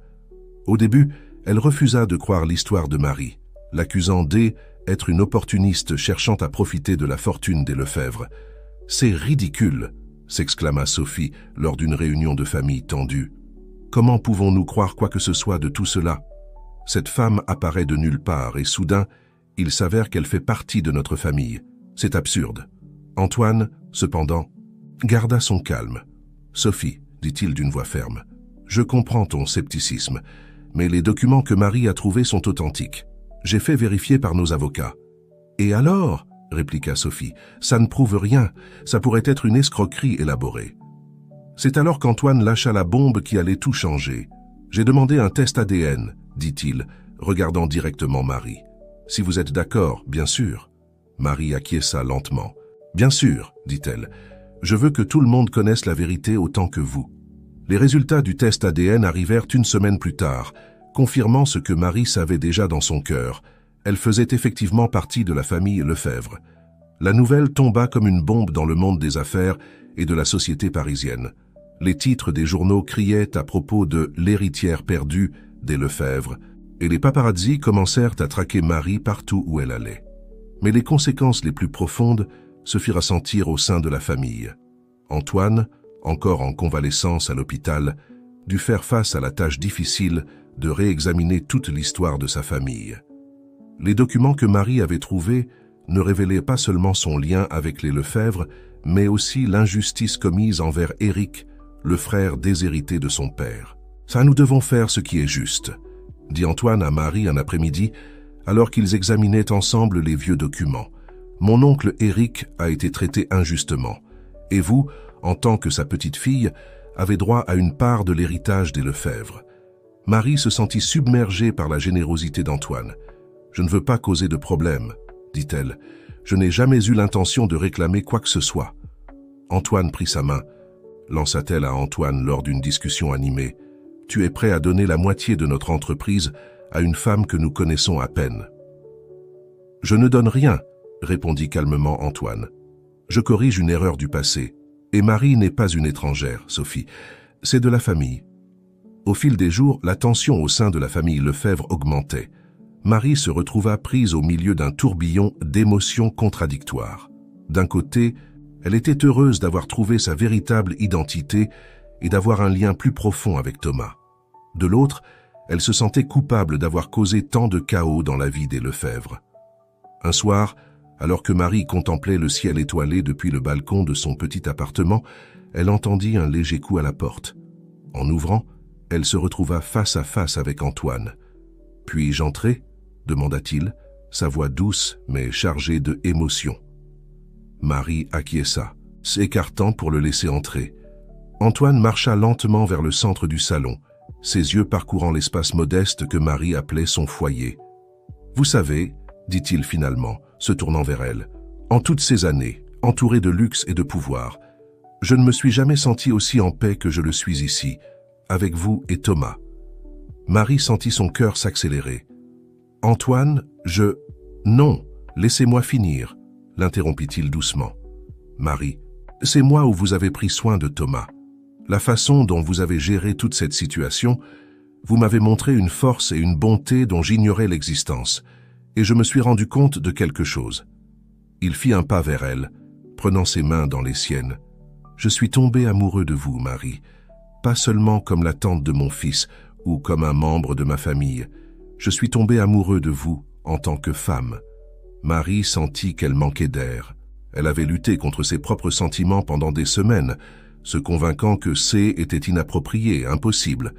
Au début, elle refusa de croire l'histoire de Marie, l'accusant d'être une opportuniste cherchant à profiter de la fortune des Lefebvre. « C'est ridicule !» s'exclama Sophie lors d'une réunion de famille tendue. « Comment pouvons-nous croire quoi que ce soit de tout cela? Cette femme apparaît de nulle part et soudain, il s'avère qu'elle fait partie de notre famille. C'est absurde. » Antoine, cependant, garda son calme. « Sophie, dit-il d'une voix ferme, je comprends ton scepticisme, mais les documents que Marie a trouvés sont authentiques. J'ai fait vérifier par nos avocats. »« Et alors ?» répliqua Sophie. « Ça ne prouve rien, ça pourrait être une escroquerie élaborée. » C'est alors qu'Antoine lâcha la bombe qui allait tout changer. « J'ai demandé un test ADN, dit-il, regardant directement Marie. « Si vous êtes d'accord, bien sûr. » Marie acquiesça lentement. « Bien sûr, dit-elle. Je veux que tout le monde connaisse la vérité autant que vous. » Les résultats du test ADN arrivèrent une semaine plus tard, confirmant ce que Marie savait déjà dans son cœur. Elle faisait effectivement partie de la famille Lefebvre. La nouvelle tomba comme une bombe dans le monde des affaires et de la société parisienne. Les titres des journaux criaient à propos de l'héritière perdue des Lefebvre, et les paparazzis commencèrent à traquer Marie partout où elle allait. Mais les conséquences les plus profondes se firent sentir au sein de la famille. Antoine, encore en convalescence à l'hôpital, dut faire face à la tâche difficile de réexaminer toute l'histoire de sa famille. Les documents que Marie avait trouvés ne révélaient pas seulement son lien avec les Lefebvre, mais aussi l'injustice commise envers Éric, le frère déshérité de son père. « Ça, nous devons faire ce qui est juste », dit Antoine à Marie un après-midi, alors qu'ils examinaient ensemble les vieux documents. « Mon oncle Éric a été traité injustement, et vous, en tant que sa petite-fille, avez droit à une part de l'héritage des Lefebvre. » Marie se sentit submergée par la générosité d'Antoine. « Je ne veux pas causer de problème, » dit-elle. « Je n'ai jamais eu l'intention de réclamer quoi que ce soit. » Antoine prit sa main, lança-t-elle à Antoine lors d'une discussion animée. « Tu es prêt à donner la moitié de notre entreprise à une femme que nous connaissons à peine. »« Je ne donne rien, » répondit calmement Antoine. « Je corrige une erreur du passé. Et Marie n'est pas une étrangère, Sophie. C'est de la famille. » Au fil des jours, la tension au sein de la famille Lefebvre augmentait. Marie se retrouva prise au milieu d'un tourbillon d'émotions contradictoires. D'un côté, elle était heureuse d'avoir trouvé sa véritable identité et d'avoir un lien plus profond avec Thomas. De l'autre, elle se sentait coupable d'avoir causé tant de chaos dans la vie des Lefebvre. Un soir, alors que Marie contemplait le ciel étoilé depuis le balcon de son petit appartement, elle entendit un léger coup à la porte. En ouvrant, elle se retrouva face à face avec Antoine. « Puis-je entrer ?» demanda-t-il, sa voix douce mais chargée de émotion. Marie acquiesça, s'écartant pour le laisser entrer. Antoine marcha lentement vers le centre du salon, ses yeux parcourant l'espace modeste que Marie appelait son foyer. « Vous savez, dit-il finalement, se tournant vers elle, en toutes ces années, entouré de luxe et de pouvoir, je ne me suis jamais senti aussi en paix que je le suis ici, avec vous et Thomas. » Marie sentit son cœur s'accélérer. « Antoine, je... »« Non, laissez-moi finir, » l'interrompit-il doucement. « Marie, c'est moi où vous avez pris soin de Thomas. La façon dont vous avez géré toute cette situation, vous m'avez montré une force et une bonté dont j'ignorais l'existence, et je me suis rendu compte de quelque chose. » Il fit un pas vers elle, prenant ses mains dans les siennes. « Je suis tombé amoureux de vous, Marie, pas seulement comme la tante de mon fils ou comme un membre de ma famille. Je suis tombé amoureux de vous en tant que femme. » Marie sentit qu'elle manquait d'air. Elle avait lutté contre ses propres sentiments pendant des semaines, se convainquant que C était inapproprié, impossible.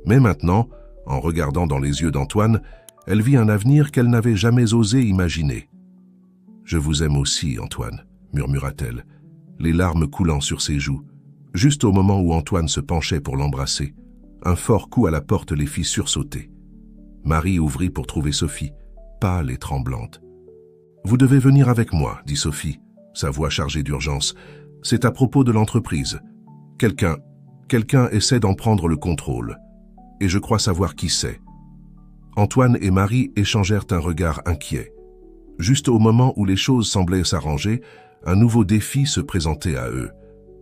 Mais maintenant, en regardant dans les yeux d'Antoine, elle vit un avenir qu'elle n'avait jamais osé imaginer. « Je vous aime aussi, Antoine », murmura-t-elle, les larmes coulant sur ses joues. Juste au moment où Antoine se penchait pour l'embrasser, un fort coup à la porte les fit sursauter. Marie ouvrit pour trouver Sophie, pâle et tremblante. « Vous devez venir avec moi, dit Sophie, sa voix chargée d'urgence. C'est à propos de l'entreprise. Quelqu'un essaie d'en prendre le contrôle. Et je crois savoir qui c'est. » Antoine et Marie échangèrent un regard inquiet. Juste au moment où les choses semblaient s'arranger, un nouveau défi se présentait à eux.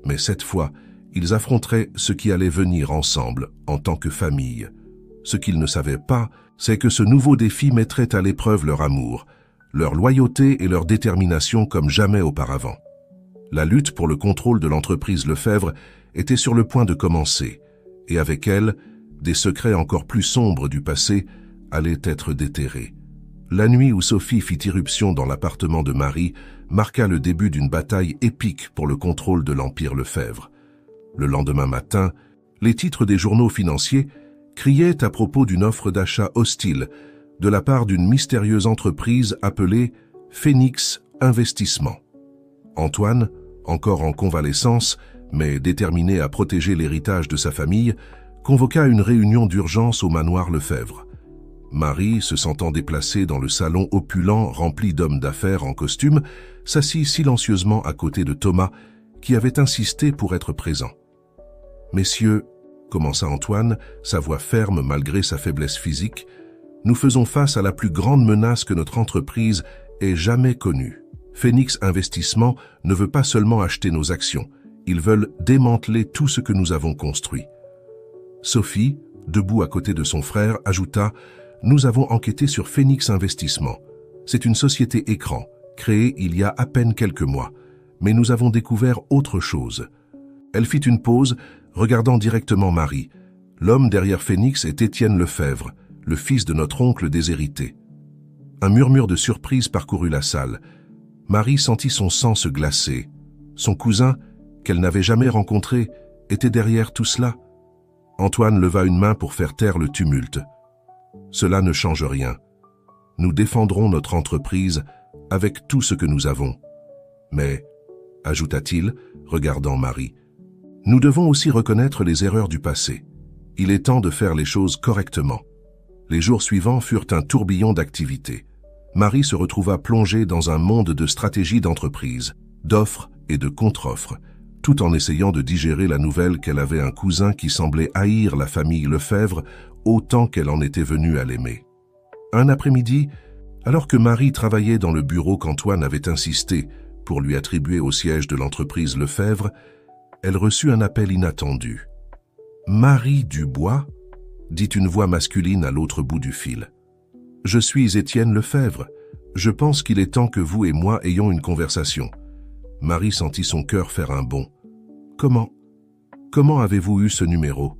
Mais cette fois, ils affronteraient ce qui allait venir ensemble, en tant que famille. Ce qu'ils ne savaient pas, c'est que ce nouveau défi mettrait à l'épreuve leur amour, leur loyauté et leur détermination comme jamais auparavant. La lutte pour le contrôle de l'entreprise Lefebvre était sur le point de commencer, et avec elle, des secrets encore plus sombres du passé allaient être déterrés. La nuit où Sophie fit irruption dans l'appartement de Marie marqua le début d'une bataille épique pour le contrôle de l'Empire Lefebvre. Le lendemain matin, les titres des journaux financiers criaient à propos d'une offre d'achat hostile de la part d'une mystérieuse entreprise appelée Phoenix Investissement. Antoine, encore en convalescence, mais déterminé à protéger l'héritage de sa famille, convoqua une réunion d'urgence au manoir Lefebvre. Marie, se sentant déplacée dans le salon opulent rempli d'hommes d'affaires en costume, s'assit silencieusement à côté de Thomas, qui avait insisté pour être présent. « Messieurs, » commença Antoine, sa voix ferme malgré sa faiblesse physique, « nous faisons face à la plus grande menace que notre entreprise ait jamais connue. Phoenix Investissement ne veut pas seulement acheter nos actions, ils veulent démanteler tout ce que nous avons construit. » Sophie, debout à côté de son frère, ajouta « Nous avons enquêté sur Phoenix Investissement. C'est une société écran, créée il y a à peine quelques mois, mais nous avons découvert autre chose. » Elle fit une pause, regardant directement Marie. L'homme derrière Phoenix est Étienne Lefebvre, le fils de notre oncle déshérité. Un murmure de surprise parcourut la salle. Marie sentit son sang se glacer. Son cousin, qu'elle n'avait jamais rencontré, était derrière tout cela. Antoine leva une main pour faire taire le tumulte. « Cela ne change rien. Nous défendrons notre entreprise avec tout ce que nous avons. Mais, ajouta-t-il, regardant Marie, nous devons aussi reconnaître les erreurs du passé. Il est temps de faire les choses correctement. » Les jours suivants furent un tourbillon d'activités. Marie se retrouva plongée dans un monde de stratégies d'entreprise, d'offres et de contre-offres, tout en essayant de digérer la nouvelle qu'elle avait un cousin qui semblait haïr la famille Lefebvre autant qu'elle en était venue à l'aimer. Un après-midi, alors que Marie travaillait dans le bureau qu'Antoine avait insisté pour lui attribuer au siège de l'entreprise Lefebvre, elle reçut un appel inattendu. « Marie Dubois ?» dit une voix masculine à l'autre bout du fil. « Je suis Étienne Lefebvre. Je pense qu'il est temps que vous et moi ayons une conversation. » Marie sentit son cœur faire un bond. « Comment avez-vous eu ce numéro ?»«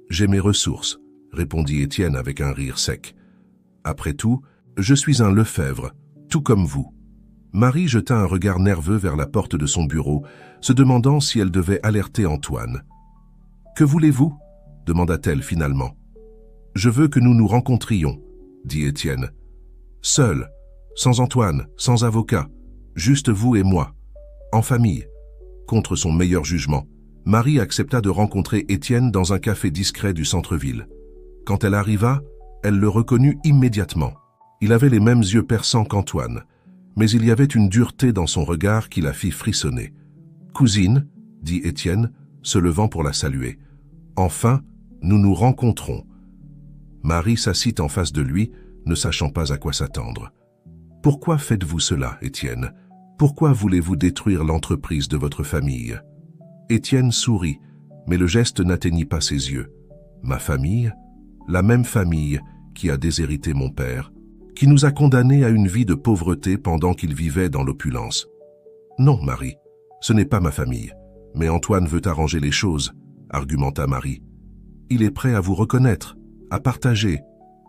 J'ai mes ressources, » répondit Étienne avec un rire sec. « Après tout, je suis un Lefebvre, tout comme vous. » Marie jeta un regard nerveux vers la porte de son bureau, se demandant si elle devait alerter Antoine. « Que voulez-vous » demanda-t-elle finalement. « Je veux que nous nous rencontrions, » dit Étienne. « Seul, sans Antoine, sans avocat, juste vous et moi, en famille. » Contre son meilleur jugement, Marie accepta de rencontrer Étienne dans un café discret du centre-ville. Quand elle arriva, elle le reconnut immédiatement. Il avait les mêmes yeux perçants qu'Antoine, mais il y avait une dureté dans son regard qui la fit frissonner. « Cousine, » dit Étienne, se levant pour la saluer. « Enfin, nous nous rencontrons. » Marie s'assit en face de lui, ne sachant pas à quoi s'attendre. « Pourquoi faites-vous cela, Étienne ? Pourquoi voulez-vous détruire l'entreprise de votre famille ?» Étienne sourit, mais le geste n'atteignit pas ses yeux. « Ma famille ? La même famille qui a déshérité mon père, qui nous a condamnés à une vie de pauvreté pendant qu'il vivait dans l'opulence. »« Non, Marie, ce n'est pas ma famille, mais Antoine veut arranger les choses, » argumenta Marie. « Il est prêt à vous reconnaître, à partager. »«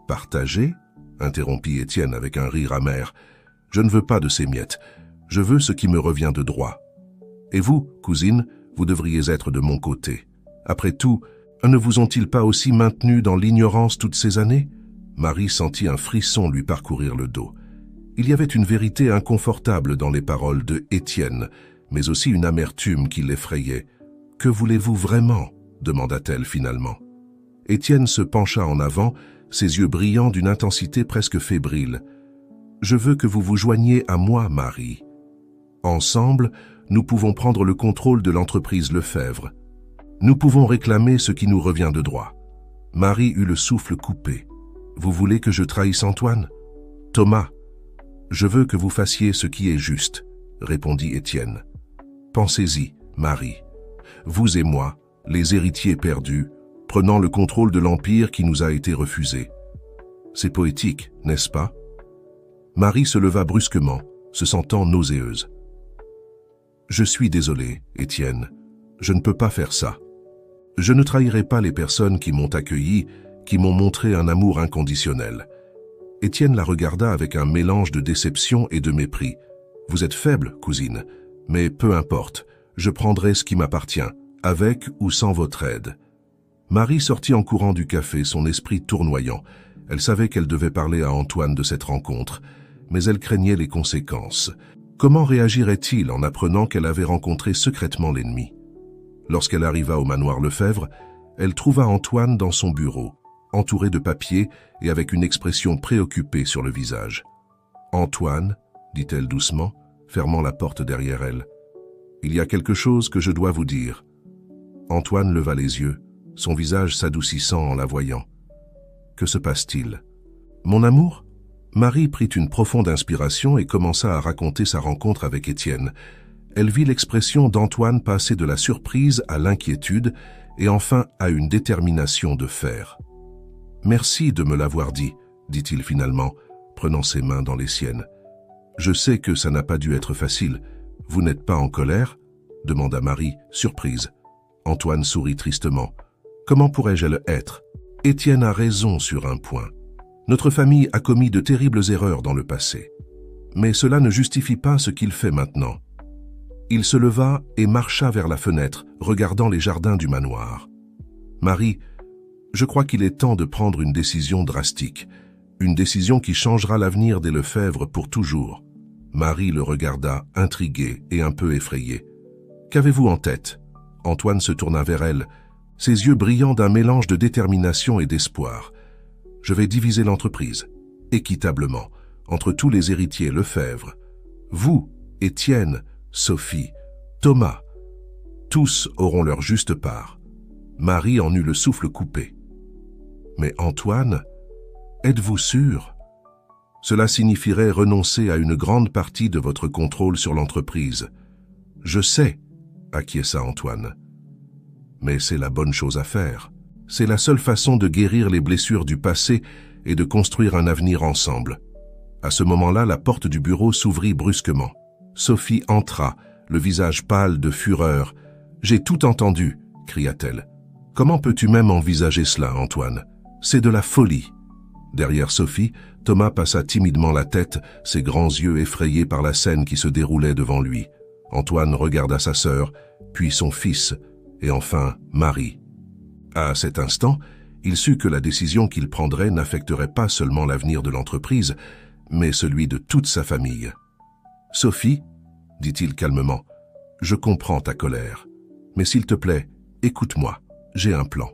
Partager ?» interrompit Étienne avec un rire amer. « Je ne veux pas de ces miettes. Je veux ce qui me revient de droit. Et vous, cousine, vous devriez être de mon côté. Après tout, ne vous ont-ils pas aussi maintenu dans l'ignorance toutes ces années? Marie sentit un frisson lui parcourir le dos. Il y avait une vérité inconfortable dans les paroles de Étienne, mais aussi une amertume qui l'effrayait. « Que voulez-vous vraiment ?» demanda-t-elle finalement. Étienne se pencha en avant, ses yeux brillants d'une intensité presque fébrile. « Je veux que vous vous joigniez à moi, Marie. Ensemble, nous pouvons prendre le contrôle de l'entreprise Lefebvre. Nous pouvons réclamer ce qui nous revient de droit. » Marie eut le souffle coupé. « Vous voulez que je trahisse Antoine? Thomas, je veux que vous fassiez ce qui est juste, » répondit Étienne. « Pensez-y, Marie. Vous et moi, les héritiers perdus, prenant le contrôle de l'empire qui nous a été refusé. C'est poétique, n'est-ce pas? » Marie se leva brusquement, se sentant nauséeuse. « Je suis désolé, Étienne. Je ne peux pas faire ça. Je ne trahirai pas les personnes qui m'ont accueilli, qui m'ont montré un amour inconditionnel. » Étienne la regarda avec un mélange de déception et de mépris. « Vous êtes faible, cousine, mais peu importe, je prendrai ce qui m'appartient, avec ou sans votre aide. » Marie sortit en courant du café, son esprit tournoyant. Elle savait qu'elle devait parler à Antoine de cette rencontre, mais elle craignait les conséquences. Comment réagirait-il en apprenant qu'elle avait rencontré secrètement l'ennemi? Lorsqu'elle arriva au manoir Lefebvre, elle trouva Antoine dans son bureau, entouré de papiers et avec une expression préoccupée sur le visage. « Antoine, » dit-elle doucement, fermant la porte derrière elle, « il y a quelque chose que je dois vous dire. » Antoine leva les yeux, son visage s'adoucissant en la voyant. « Que se passe-t-il? » « Mon amour ?» Marie prit une profonde inspiration et commença à raconter sa rencontre avec Étienne. Elle vit l'expression d'Antoine passer de la surprise à l'inquiétude et enfin à une détermination de fer. « Merci de me l'avoir dit, » dit-il finalement, prenant ses mains dans les siennes. « Je sais que ça n'a pas dû être facile. Vous n'êtes pas en colère ?» demanda Marie, surprise. Antoine sourit tristement. « Comment pourrais-je le être? Étienne a raison sur un point. Notre famille a commis de terribles erreurs dans le passé. Mais cela ne justifie pas ce qu'il fait maintenant. » Il se leva et marcha vers la fenêtre, regardant les jardins du manoir. « Marie, je crois qu'il est temps de prendre une décision drastique, une décision qui changera l'avenir des Lefebvre pour toujours. » Marie le regarda, intriguée et un peu effrayée. « Qu'avez-vous en tête ?» Antoine se tourna vers elle, ses yeux brillant d'un mélange de détermination et d'espoir. « Je vais diviser l'entreprise, équitablement, entre tous les héritiers Lefebvre. Vous, Étienne, Sophie, Thomas, tous auront leur juste part. » Marie en eut le souffle coupé. « Mais Antoine, êtes-vous sûr? Cela signifierait renoncer à une grande partie de votre contrôle sur l'entreprise. »« Je sais, » acquiesça Antoine. « Mais c'est la bonne chose à faire. C'est la seule façon de guérir les blessures du passé et de construire un avenir ensemble. » À ce moment-là, la porte du bureau s'ouvrit brusquement. Sophie entra, le visage pâle de fureur. « J'ai tout entendu, » cria-t-elle. « Comment peux-tu même envisager cela, Antoine? C'est de la folie. » Derrière Sophie, Thomas passa timidement la tête, ses grands yeux effrayés par la scène qui se déroulait devant lui. Antoine regarda sa sœur, puis son fils, et enfin Marie. À cet instant, il sut que la décision qu'il prendrait n'affecterait pas seulement l'avenir de l'entreprise, mais celui de toute sa famille. « Sophie, » dit-il calmement, « je comprends ta colère. Mais s'il te plaît, écoute-moi, j'ai un plan. »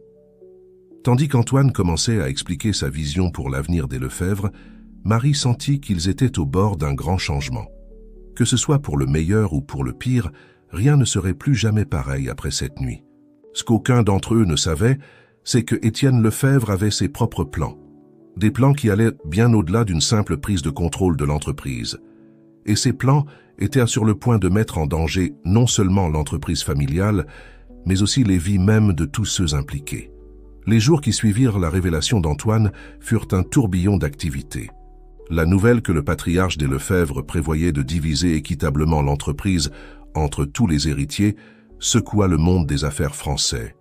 Tandis qu'Antoine commençait à expliquer sa vision pour l'avenir des Lefebvre, Marie sentit qu'ils étaient au bord d'un grand changement. Que ce soit pour le meilleur ou pour le pire, rien ne serait plus jamais pareil après cette nuit. Ce qu'aucun d'entre eux ne savait, c'est que Étienne Lefebvre avait ses propres plans. Des plans qui allaient bien au-delà d'une simple prise de contrôle de l'entreprise. Et ces plans étaient sur le point de mettre en danger non seulement l'entreprise familiale, mais aussi les vies mêmes de tous ceux impliqués. Les jours qui suivirent la révélation d'Antoine furent un tourbillon d'activités. La nouvelle que le patriarche des Lefebvre prévoyait de diviser équitablement l'entreprise entre tous les héritiers secoua le monde des affaires français.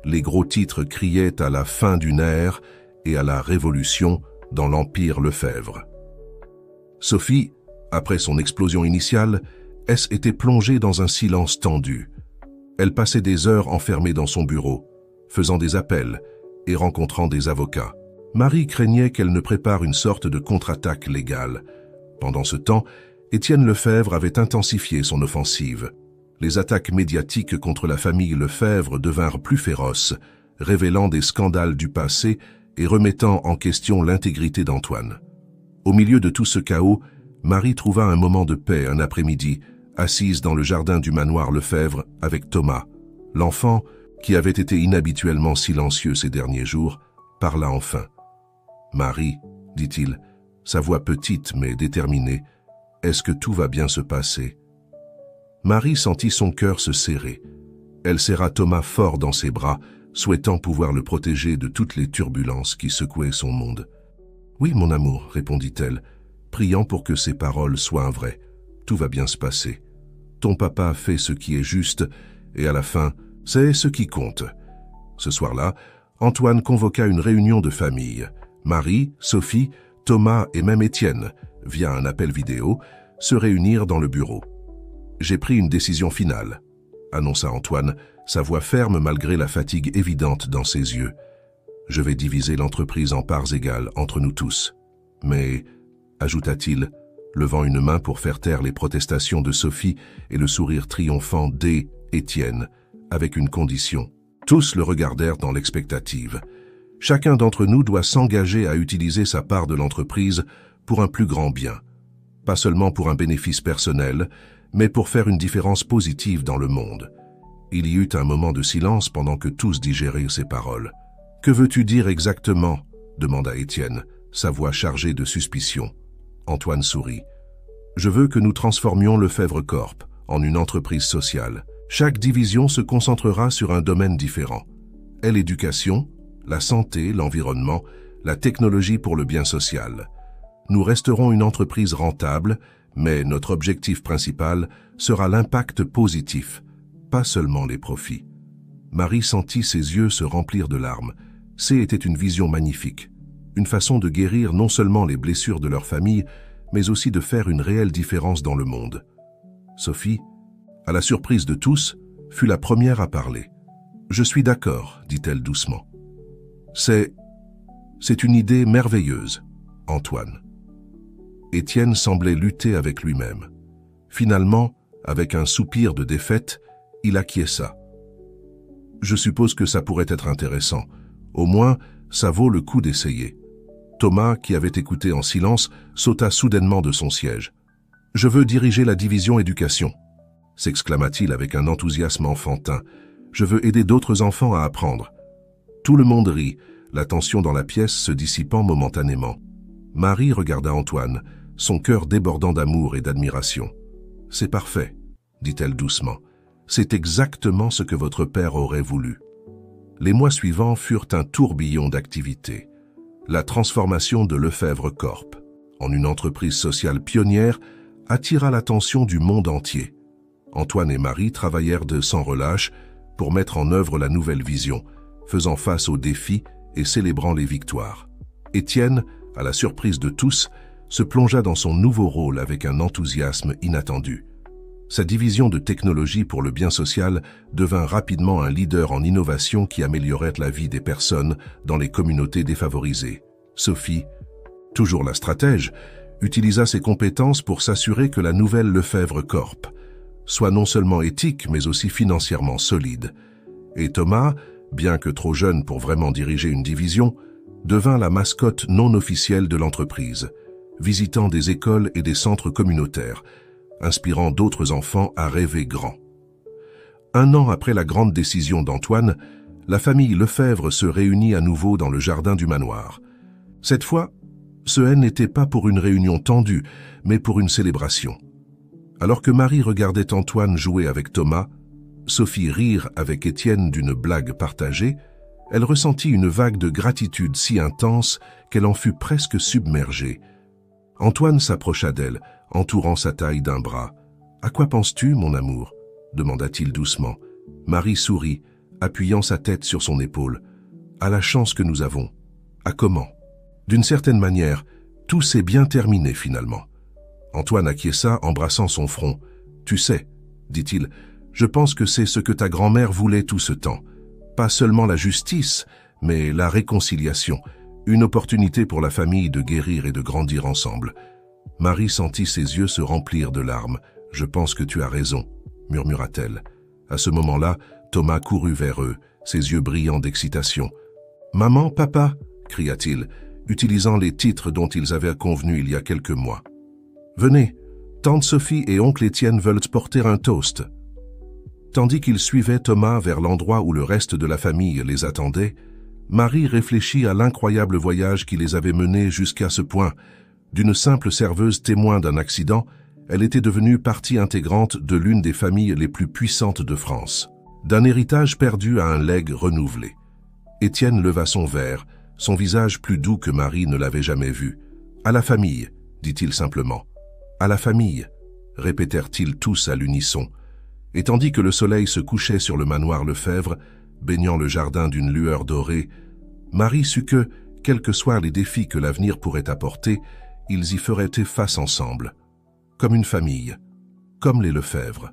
Les gros titres criaient à la fin d'une ère et à la révolution dans l'empire Lefebvre. Sophie, Après son explosion initiale, S était plongée dans un silence tendu. Elle passait des heures enfermée dans son bureau, faisant des appels et rencontrant des avocats. Marie craignait qu'elle ne prépare une sorte de contre-attaque légale. Pendant ce temps, Étienne Lefebvre avait intensifié son offensive. Les attaques médiatiques contre la famille Lefebvre devinrent plus féroces, révélant des scandales du passé et remettant en question l'intégrité d'Antoine. Au milieu de tout ce chaos, Marie trouva un moment de paix un après-midi, assise dans le jardin du manoir Lefebvre avec Thomas. L'enfant, qui avait été inhabituellement silencieux ces derniers jours, parla enfin. « Marie, dit-il, sa voix petite mais déterminée, est-ce que tout va bien se passer ?» Marie sentit son cœur se serrer. Elle serra Thomas fort dans ses bras, souhaitant pouvoir le protéger de toutes les turbulences qui secouaient son monde. « Oui, mon amour, répondit-elle, priant pour que ses paroles soient vraies. Tout va bien se passer. Ton papa fait ce qui est juste, et à la fin, c'est ce qui compte. » Ce soir-là, Antoine convoqua une réunion de famille. Marie, Sophie, Thomas et même Étienne, via un appel vidéo, se réunirent dans le bureau. « J'ai pris une décision finale », annonça Antoine, sa voix ferme malgré la fatigue évidente dans ses yeux. « Je vais diviser l'entreprise en parts égales entre nous tous. Mais, ajouta-t-il, levant une main pour faire taire les protestations de Sophie et le sourire triomphant d'Étienne, avec une condition. Tous le regardèrent dans l'expectative. Chacun d'entre nous doit s'engager à utiliser sa part de l'entreprise pour un plus grand bien. Pas seulement pour un bénéfice personnel, mais pour faire une différence positive dans le monde. Il y eut un moment de silence pendant que tous digéraient ces paroles. « Que veux-tu dire exactement ?» demanda Étienne, sa voix chargée de suspicion. Antoine sourit. « Je veux que nous transformions Lefebvre Corp en une entreprise sociale. Chaque division se concentrera sur un domaine différent. L'éducation, la santé, l'environnement, la technologie pour le bien social. Nous resterons une entreprise rentable, mais notre objectif principal sera l'impact positif, pas seulement les profits. » Marie sentit ses yeux se remplir de larmes. C'était une vision magnifique, une façon de guérir non seulement les blessures de leur famille, mais aussi de faire une réelle différence dans le monde. Sophie, à la surprise de tous, fut la première à parler. « Je suis d'accord, dit-elle doucement. C'est une idée merveilleuse, Antoine. » Étienne semblait lutter avec lui-même. Finalement, avec un soupir de défaite, il acquiesça. « Je suppose que ça pourrait être intéressant. Au moins, ça vaut le coup d'essayer. » Thomas, qui avait écouté en silence, sauta soudainement de son siège. « Je veux diriger la division éducation, » s'exclama-t-il avec un enthousiasme enfantin. « Je veux aider d'autres enfants à apprendre. » Tout le monde rit, la tension dans la pièce se dissipant momentanément. Marie regarda Antoine, son cœur débordant d'amour et d'admiration. « C'est parfait, » dit-elle doucement. « C'est exactement ce que votre père aurait voulu. » Les mois suivants furent un tourbillon d'activités. La transformation de Lefebvre Corp en une entreprise sociale pionnière attira l'attention du monde entier. Antoine et Marie travaillèrent sans relâche pour mettre en œuvre la nouvelle vision, faisant face aux défis et célébrant les victoires. Étienne, à la surprise de tous, se plongea dans son nouveau rôle avec un enthousiasme inattendu. Sa division de technologie pour le bien social devint rapidement un leader en innovation qui améliorait la vie des personnes dans les communautés défavorisées. Sophie, toujours la stratège, utilisa ses compétences pour s'assurer que la nouvelle Lefebvre Corp soit non seulement éthique mais aussi financièrement solide. Et Thomas, bien que trop jeune pour vraiment diriger une division, devint la mascotte non officielle de l'entreprise, visitant des écoles et des centres communautaires, inspirant d'autres enfants à rêver grand. Un an après la grande décision d'Antoine, la famille Lefebvre se réunit à nouveau dans le jardin du manoir. Cette fois, ce n'était pas pour une réunion tendue, mais pour une célébration. Alors que Marie regardait Antoine jouer avec Thomas, Sophie rire avec Étienne d'une blague partagée, elle ressentit une vague de gratitude si intense qu'elle en fut presque submergée. Antoine s'approcha d'elle, entourant sa taille d'un bras. « À quoi penses-tu, mon amour ?» demanda-t-il doucement. Marie sourit, appuyant sa tête sur son épaule. « À la chance que nous avons. À comment ?» D'une certaine manière, tout s'est bien terminé finalement. Antoine acquiesça, embrassant son front. « Tu sais, dit-il, je pense que c'est ce que ta grand-mère voulait tout ce temps. Pas seulement la justice, mais la réconciliation, une opportunité pour la famille de guérir et de grandir ensemble. » Marie sentit ses yeux se remplir de larmes. « Je pense que tu as raison, » murmura-t-elle. À ce moment-là, Thomas courut vers eux, ses yeux brillants d'excitation. « Maman, papa » cria-t-il, utilisant les titres dont ils avaient convenu il y a quelques mois. « Venez, tante Sophie et oncle Étienne veulent porter un toast. » Tandis qu'ils suivaient Thomas vers l'endroit où le reste de la famille les attendait, Marie réfléchit à l'incroyable voyage qui les avait menés jusqu'à ce point. D'une simple serveuse témoin d'un accident, elle était devenue partie intégrante de l'une des familles les plus puissantes de France. D'un héritage perdu à un legs renouvelé. Étienne leva son verre, son visage plus doux que Marie ne l'avait jamais vu. « À la famille », dit-il simplement. « À la famille », répétèrent-ils tous à l'unisson. Et tandis que le soleil se couchait sur le manoir Lefebvre, baignant le jardin d'une lueur dorée, Marie sut que, quels que soient les défis que l'avenir pourrait apporter, ils y feraient face ensemble, comme une famille, comme les Lefebvre.